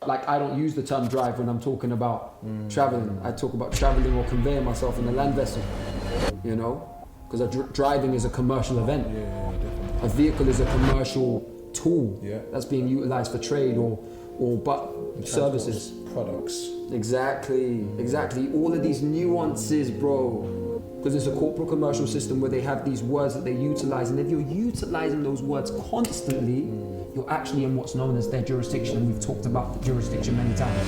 like I don't use the term drive when I'm talking about traveling. I talk about traveling or conveying myself in a land vessel, you know? Because driving is a commercial event. Yeah, definitely. A vehicle is a commercial tool that's being utilized for trade or services. Products. Exactly. All of these nuances, bro. Because it's a corporate commercial system where they have these words that they utilize, and if you're utilizing those words constantly, you're actually in what's known as their jurisdiction, and we've talked about the jurisdiction many times.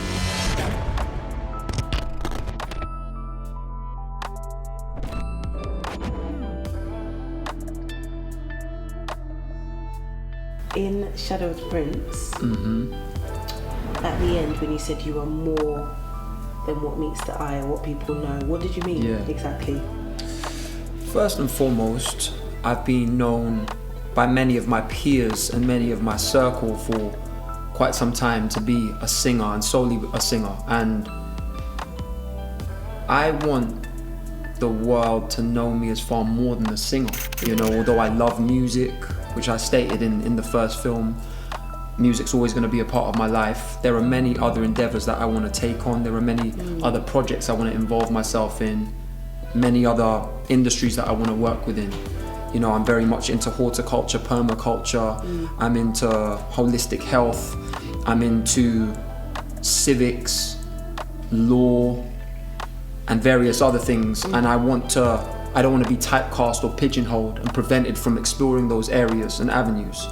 In Shadow of the Prince, at the end when you said you are more than what meets the eye or what people know, what did you mean exactly? First and foremost, I've been known by many of my peers and many of my circle for quite some time to be a singer and solely a singer, and I want the world to know me as far more than a singer. You know, although I love music, which I stated in the first film, music's always going to be a part of my life. There are many other endeavors that I want to take on. There are many other projects I want to involve myself in, many other industries that I want to work within. You know, I'm very much into horticulture, permaculture. I'm into holistic health. I'm into civics, law, and various other things. And I don't want to be typecast or pigeonholed and prevented from exploring those areas and avenues.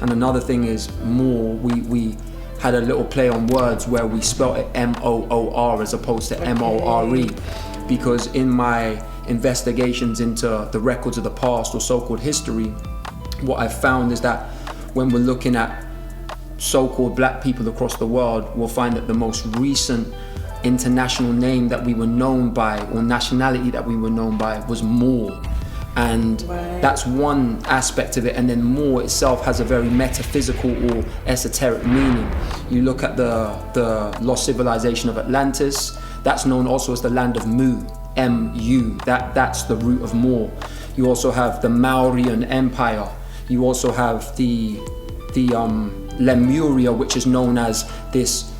And another thing is more, we had a little play on words where we spelt it M-O-O-R as opposed to M-O-R-E, because in my investigations into the records of the past or so-called history, what I've found is that when we're looking at so-called black people across the world, we'll find that the most recent international name that we were known by or nationality that we were known by was Moor. And that's one aspect of it, and then Moor itself has a very metaphysical or esoteric meaning. You look at the lost civilization of Atlantis, that's known also as the land of Mu, M-U, that's the root of Moor. You also have the Mauryan Empire. You also have the Lemuria, which is known as this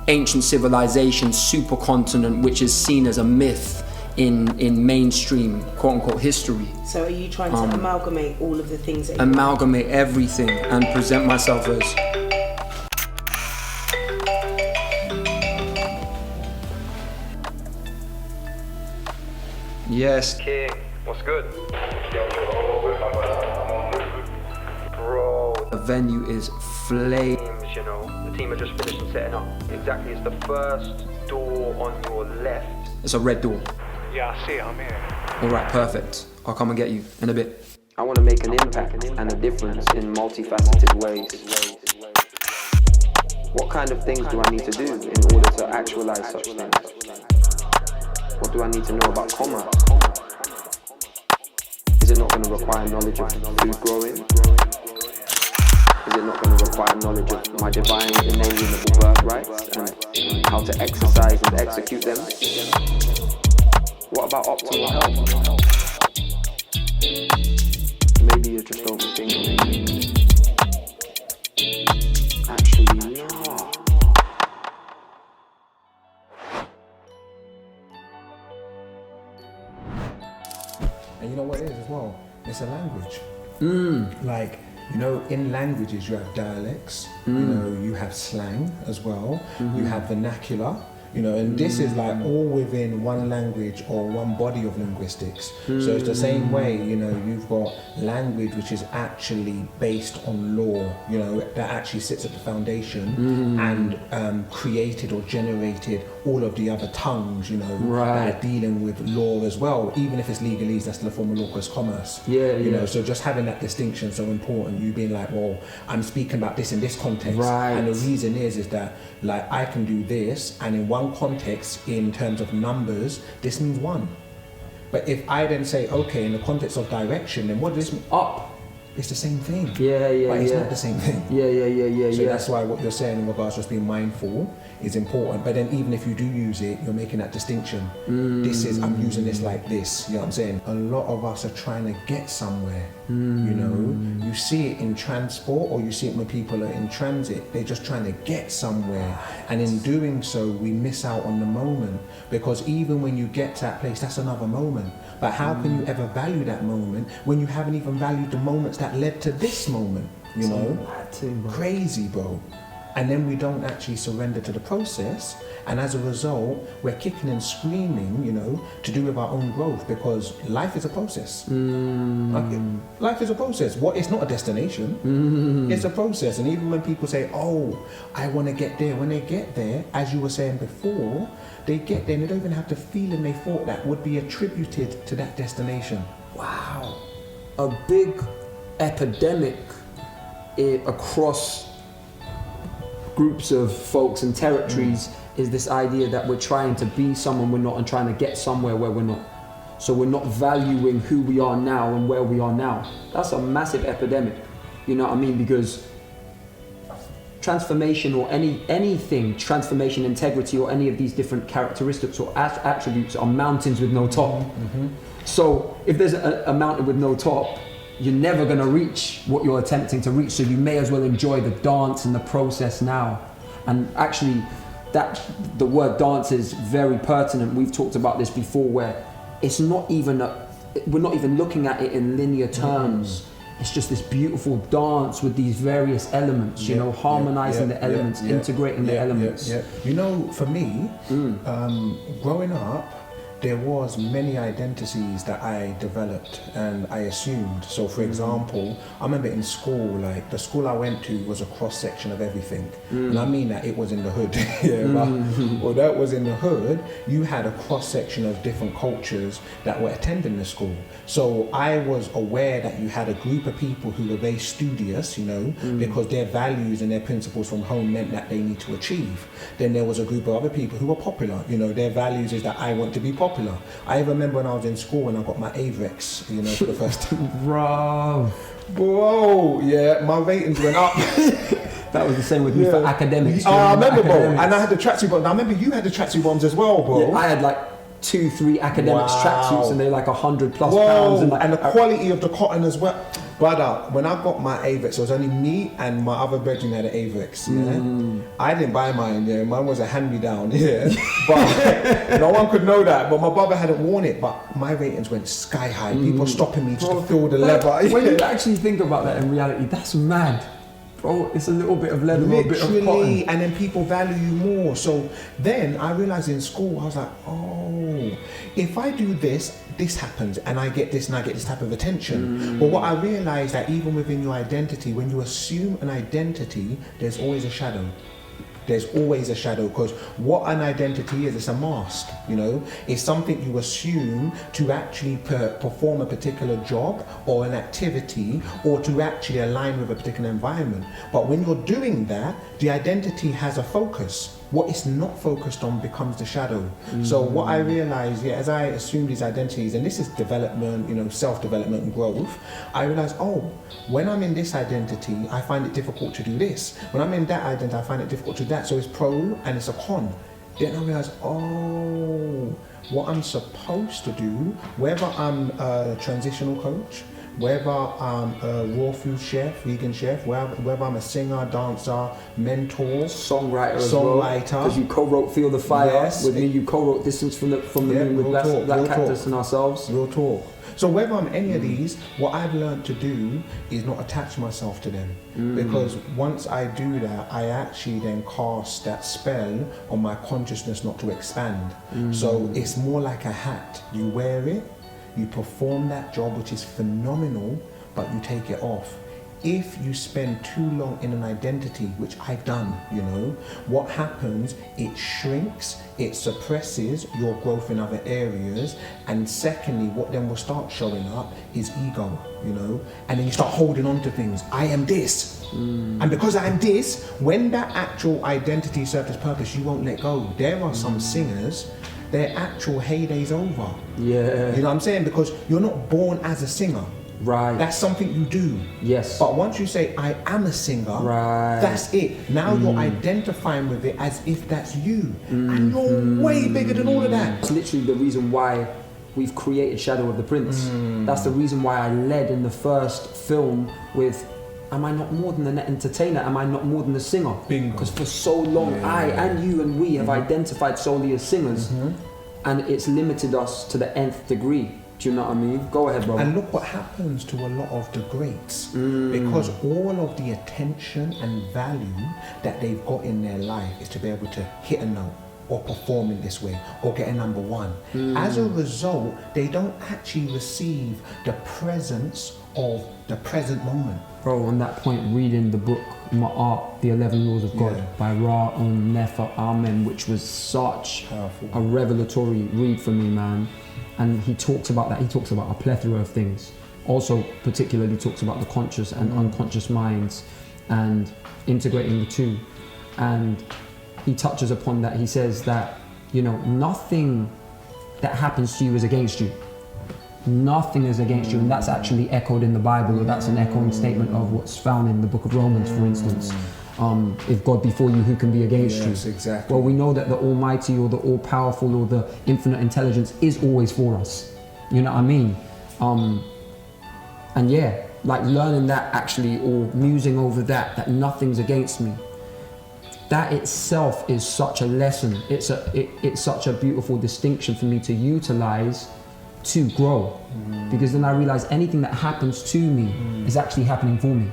ancient civilization supercontinent, which is seen as a myth in mainstream quote-unquote history. So are you trying to amalgamate all of the things that amalgamate everything and present myself as yes. King, what's good? Bro, The venue is flames, you know. The team are just finished setting up. Exactly, it's the first door on your left. It's a red door. Yeah, I see it, I'm here. Alright, perfect. I'll come and get you in a bit. I want to make an impact and a difference in multifaceted ways. What kind of things do I need to do in order to actualize such things? What do I need to know about commerce? Is it not going to require knowledge of food growing? Is it not going to require knowledge of my divine inalienable birthrights and how to exercise and execute them? What about optimal health? Maybe you're just overthinking. Actually, no. And you know what it is as well? It's a language. Like, you know, in languages you have dialects, you know, you have slang as well, you have vernacular, you know, and this is like all within one language or one body of linguistics. So it's the same way, you know, you've got language which is actually based on law, you know, that actually sits at the foundation and created or generated all of the other tongues, you know, that are dealing with law as well. Even if it's legalese, that's still a form of law because commerce. You know, so just having that distinction so important, you being like, well, I'm speaking about this in this context. And the reason is that like I can do this, and in one context, in terms of numbers, this means one. But if I then say, okay, in the context of direction, then what does this mean? Up. it's the same thing. Yeah, yeah, But it's yeah. not the same thing. Yeah. So that's why what you're saying in regards to just being mindful is important. But then even if you do use it, you're making that distinction. This is, I'm using this like this, you know what I'm saying? A lot of us are trying to get somewhere, you know? You see it in transport, or you see it when people are in transit. They're just trying to get somewhere. And in doing so, we miss out on the moment. Because even when you get to that place, that's another moment. But how can you ever value that moment when you haven't even valued the moments that led to this moment, you know? Crazy, bro. And then we don't actually surrender to the process, and as a result, we're kicking and screaming, you know, to do with our own growth, because life is a process. Life is a process. It's not a destination, it's a process. And even when people say, oh, I want to get there, when they get there, as you were saying before, they get there and they don't even have the feeling they thought that would be attributed to that destination. Wow. A big epidemic across groups of folks and territories is this idea that we're trying to be someone we're not and trying to get somewhere where we're not. So we're not valuing who we are now and where we are now. That's a massive epidemic, you know what I mean? Because transformation or anything, transformation, integrity, or any of these different characteristics or attributes are mountains with no top. So if there's a mountain with no top, you're never going to reach what you're attempting to reach, so you may as well enjoy the dance and the process now. And actually, the word dance is very pertinent. We've talked about this before, where it's not even we're not even looking at it in linear terms. It's just this beautiful dance with these various elements, you know, harmonizing the elements, integrating the elements. You know, for me, growing up, there was many identities that I developed and I assumed. So for example, I remember in school, like the school I went to was a cross section of everything. And I mean that it was in the hood. Well, that was in the hood, you had a cross section of different cultures that were attending the school. So I was aware that you had a group of people who were very studious, you know, because their values and their principles from home meant that they need to achieve. Then there was a group of other people who were popular, you know, their values is that I want to be popular. I remember when I was in school when I got my AVREX, you know, for the first time. Bro, yeah, my ratings went up. That was the same with me for academics. I remember, bro, and I had the tracksuit bombs. I remember you had the tracksuit bombs as well, bro. Yeah, I had like 2-3 academics tracksuits, and they're like £100+ pounds. And the quality of the cotton as well. Brother, when I got my AVREX, it was only me and my other brethren had an AVREX, I didn't buy mine, mine was a hand-me-down, but no one could know that, but my brother hadn't worn it, but my ratings went sky high, people stopping me just to feel the leather. When you actually think about that in reality, that's mad. Bro, it's a little bit of leather, a bit of cotton. And then people value you more. So then I realized in school, I was like, oh, if I do this, this happens, and I get this, and I get this type of attention. But what I realized that even within your identity, when you assume an identity, there's always a shadow. There's always a shadow, because what an identity is, it's a mask, you know? It's something you assume to actually perform a particular job or an activity, or to actually align with a particular environment. But when you're doing that, the identity has a focus. What it's not focused on becomes the shadow. So what I realized, as I assumed these identities, and this is development, you know, self-development and growth, I realized, oh, when I'm in this identity, I find it difficult to do this. When I'm in that identity, I find it difficult to do that. So it's pro and it's a con. Then I realized, oh, what I'm supposed to do, whether I'm a transitional coach, whether I'm a raw food chef, vegan chef, whether I'm a singer, dancer, mentor, songwriter as well. Because you co-wrote "Feel the Fire" with me. You co-wrote "Distance from the Moon" with Black Cactus and ourselves. Real talk. So whether I'm any of these, what I've learned to do is not attach myself to them, because once I do that, I actually then cast that spell on my consciousness not to expand. So it's more like a hat. You wear it. You perform that job, which is phenomenal, but you take it off. If you spend too long in an identity, which I've done, you know, what happens, it shrinks, it suppresses your growth in other areas, and secondly, what then will start showing up is ego, you know, and then you start holding on to things. I am this. And because I am this, when that actual identity serves its purpose, you won't let go. There are some singers, their actual heyday's over. Yeah. You know what I'm saying? Because you're not born as a singer. Right. That's something you do. Yes. But once you say, I am a singer, Right. that's it. Now you're identifying with it as if that's you. And you're way bigger than all of that. It's literally the reason why we've created Shadow of the Prince. That's the reason why I led in the first film with, am I not more than an entertainer? Am I not more than a singer? Bingo. Because for so long, I and you and we have identified solely as singers, and it's limited us to the nth degree. Do you know what I mean? Go ahead, bro. And look what happens to a lot of the greats. Because all of the attention and value that they've got in their life is to be able to hit a note or perform in this way or get a number one. As a result, they don't actually receive the presence of the present moment. Bro, on that point, reading the book Mada, The 11 Laws of God by Ravaan Nefer Amen, which was such Powerful. a revelatory read for me, man. And he talks about that. He talks about a plethora of things. Also, particularly talks about the conscious and unconscious minds and integrating the two. And he touches upon that. He says that, you know, nothing that happens to you is against you. Nothing is against you, and that's actually echoed in the Bible, or that's an echoing statement of what's found in the book of Romans, for instance. If God be for you, who can be against you? Yes, exactly. Well, we know that the Almighty or the All-Powerful or the Infinite Intelligence is always for us. You know what I mean? And yeah, like learning that actually, or musing over that nothing's against me. That itself is such a lesson. It's such a beautiful distinction for me to utilize to grow, because then I realize anything that happens to me is actually happening for me.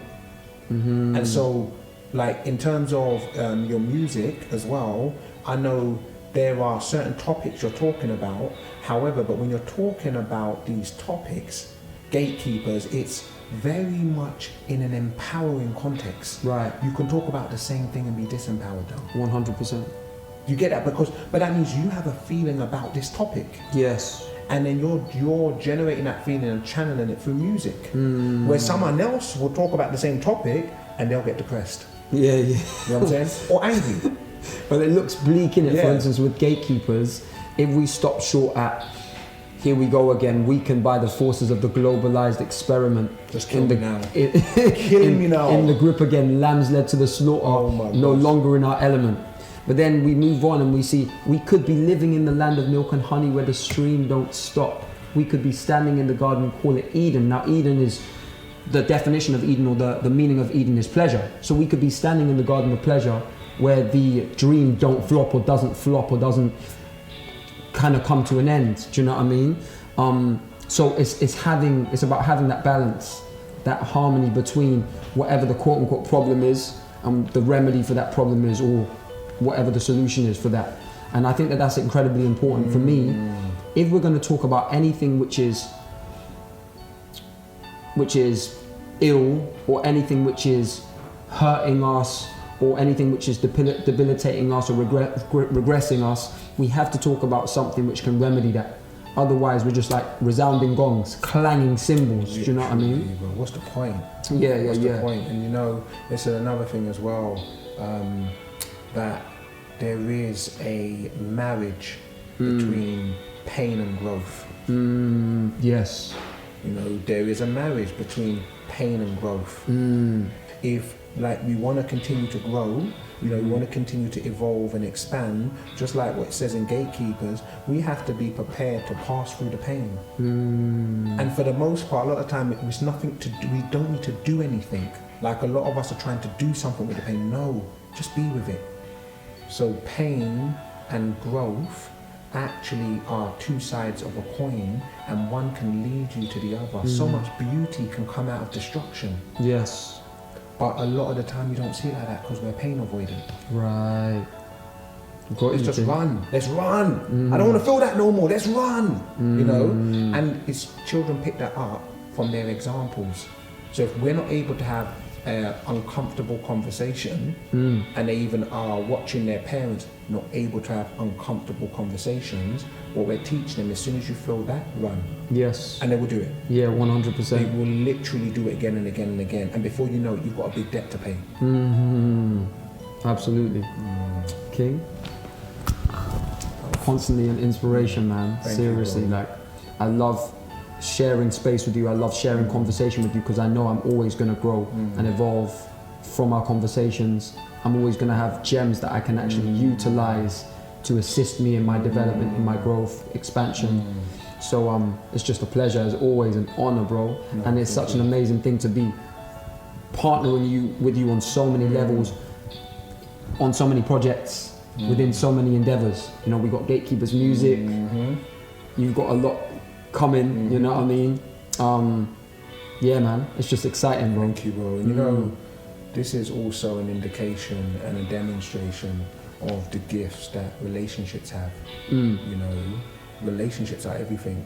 And so, like in terms of your music as well, I know there are certain topics you're talking about. However, but when you're talking about these topics, gatekeepers, it's very much in an empowering context. Right. You can talk about the same thing and be disempowered though. 100%. You get that? But that means you have a feeling about this topic. Yes. And then you're generating that feeling and channeling it through music. Where someone else will talk about the same topic and they'll get depressed. Yeah. You know what I'm saying? Or angry. But it looks bleak, innit? Yeah. For instance, with gatekeepers, if we stop short at, here we go again, weakened by the forces of the globalized experiment. Just kill me now. Killing me now. In the grip again, lambs led to the slaughter, Oh my no gosh. longer in our element. But then we move on and we see we could be living in the land of milk and honey where the stream don't stop. We could be standing in the garden, call it Eden. Now Eden is, the definition of Eden, or the meaning of Eden is pleasure. So we could be standing in the garden of pleasure where the dream don't flop or doesn't kind of come to an end. Do you know what I mean? So it's about having that balance, that harmony between whatever the quote unquote problem is and the remedy for that problem is, or whatever the solution is for that. And I think that that's incredibly important for me. If we're going to talk about anything which is ill, or anything which is hurting us, or anything which is debilitating us or regressing us, we have to talk about something which can remedy that. Otherwise, we're just like resounding gongs, clanging cymbals. Do you know what I mean? But what's the point? Yeah. What's the point? And you know, this is another thing as well, that there is a marriage between pain and growth. Yes. You know, there is a marriage between pain and growth. If like we want to continue to grow, you know, we want to continue to evolve and expand, just like what it says in Gatekeepers, we have to be prepared to pass through the pain. And for the most part, a lot of the time, it's nothing to do, we don't need to do anything. Like a lot of us are trying to do something with the pain. No, just be with it. So pain and growth actually are two sides of a coin, and one can lead you to the other. So much beauty can come out of destruction. Yes. But a lot of the time you don't see it like that because we're pain avoidant. Right. Let's just run. Let's run. I don't want to feel that no more. Let's run. You know? And it's children pick that up from their examples. So if we're not able to have an uncomfortable conversation, and they even are watching their parents not able to have uncomfortable conversations, what we're teaching them, as soon as you feel that, run. Yes. And they will do it. Yeah, They 100%. will literally do it again and again and again. And before you know it, you've got a big debt to pay. Absolutely. King? Constantly an inspiration, man. Thank you, Seriously, bro. like, I love sharing space with you. I love sharing conversation with you because I know I'm always going to grow and evolve from our conversations. I'm always going to have gems that I can actually utilize to assist me in my development, in my growth, expansion. So it's just a pleasure, as always, an honor, bro. And it's such an amazing thing to be partnering with you on so many levels, on so many projects, within so many endeavors. You know, we got Gatekeepers Music. You've got a lot coming. You know what I mean? Yeah, man. It's just exciting, bro. Thank you, bro. And you know, this is also an indication and a demonstration of the gifts that relationships have. You know, relationships are everything.